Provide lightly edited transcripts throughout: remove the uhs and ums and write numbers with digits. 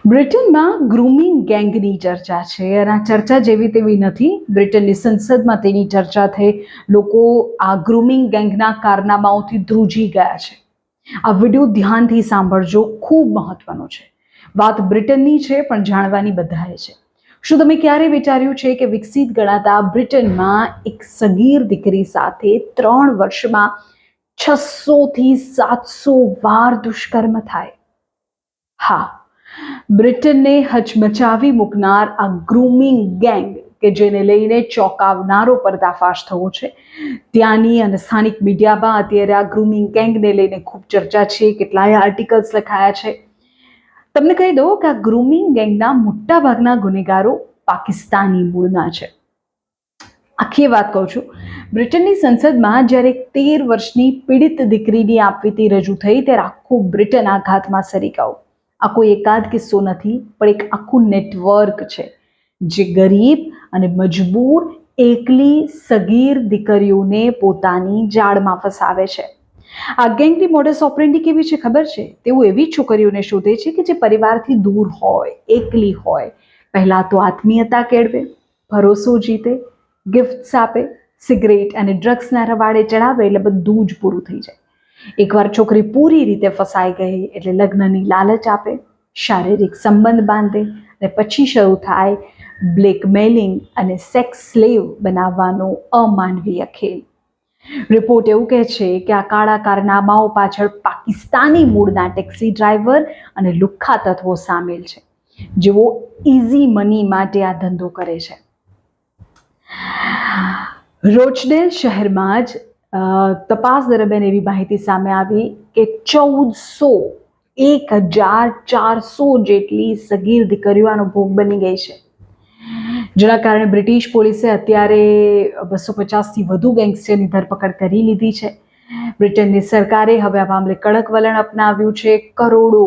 બ્રિટનમાં ગ્રૂમિંગ ગેંગની ચર્ચા છે અને આ ચર્ચા જેવી તેવી નથી. બ્રિટનની સંસદમાં તેની ચર્ચા થઈ. લોકો આ ગ્રૂમિંગ ગેંગના કારનામાઓથી ધ્રુજી ગયા છે. આ વિડીયો ધ્યાનથી સાંભળજો, ખૂબ મહત્વનો છે. વાત બ્રિટનની છે પણ જાણવાની બધાએ છે. શું તમે ક્યારે વિચાર્યું છે કે વિકસિત ગણાતા બ્રિટનમાં એક સગીર દીકરી સાથે 3 વર્ષમાં 600 થી 700 વાર દુષ્કર્મ થાય? હા, બ્રિટનને હચમચાવી મૂકનાર આ ગ્રૂમિંગ ગેંગ કે જેને લઈને ચોંકાવનારો પર્દાફાશ થયો છે. ત્યાંની અને સ્થાનિક મીડિયામાં અત્યારે આ ગ્રૂમિંગ ગેંગને લઈને ખૂબ ચર્ચા છે. કેટલાય આર્ટિકલ્સ લખાયા છે. તમને કહી દઉં કે આ ગ્રૂમિંગ ગેંગના મોટાભાગના ગુનેગારો પાકિસ્તાની મૂળના છે. આખી વાત કહું છું. બ્રિટનની સંસદમાં જ્યારે 13 વર્ષની પીડિત દીકરીની આપવીતી રજૂ થઈ ત્યારે આખું બ્રિટન આઘાતમાં સરી ગયું. આ કોઈ એકાદ કિસ્સો નથી, પણ એક આખું નેટવર્ક છે જે ગરીબ અને મજબૂર એકલી સગીર દીકરીઓને પોતાની જાળમાં ફસાવે છે. આ ગેંગની મોડસ ઓપરેન્ડી કેવી છે ખબર છે? તેઓ એવી છોકરીઓને શોધે છે કે જે પરિવારથી દૂર હોય, એકલી હોય. પહેલા તો આત્મીયતા કેળવે, ભરોસો જીતે, ગિફ્ટ્સ આપે, સિગરેટ અને ડ્રગ્સના રવાડે ચડાવે એટલે બધું જ પૂરું થઈ જાય. એકવાર છોકરી પૂરી રીતે ફસાઈ ગઈ એટલે લગ્નની લાલચ આપે, શારીરિક સંબંધ બાંધે અને પછી શરૂ થાય બ્લેકમેલિંગ અને સેક્સ સ્લેવ બનાવવાનો અમાનવીય ખેલ. રિપોર્ટ એવું કહે છે કે આ કાળા કારનામાઓ પાછળ પાકિસ્તાની મૂળના ટેક્સી ડ્રાઈવર અને લુખ્ખા તત્વો સામેલ છે, જેઓ ઇઝી મની માટે આ ધંધો કરે છે. રોચડેલ શહેરમાં જ તપાસ દરમિયાન એવી માહિતી સામે આવી કે 1400 જેટલી સગીર દીકરીઓ આનો ભોગ બની ગઈ છે, જેના કારણે બ્રિટિશ પોલીસે અત્યારે 250થી વધુ ગેંગસ્ટરની ધરપકડ કરી લીધી છે. બ્રિટનની સરકારે હવે આ મામલે કડક વલણ અપનાવ્યું છે. કરોડો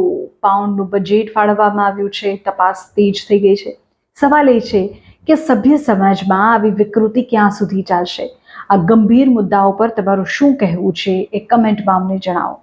પાઉન્ડનું બજેટ ફાળવવામાં આવ્યું છે. તપાસ તેજ થઈ ગઈ છે. સવાલ એ છે કે સભ્ય સમાજમાં આવી વિકૃતિ ક્યાં સુધી ચાલશે? આ ગંભીર મુદ્દાઓ પર તમારું શું કહેવું છે એ કમેન્ટમાં અમને જણાવો.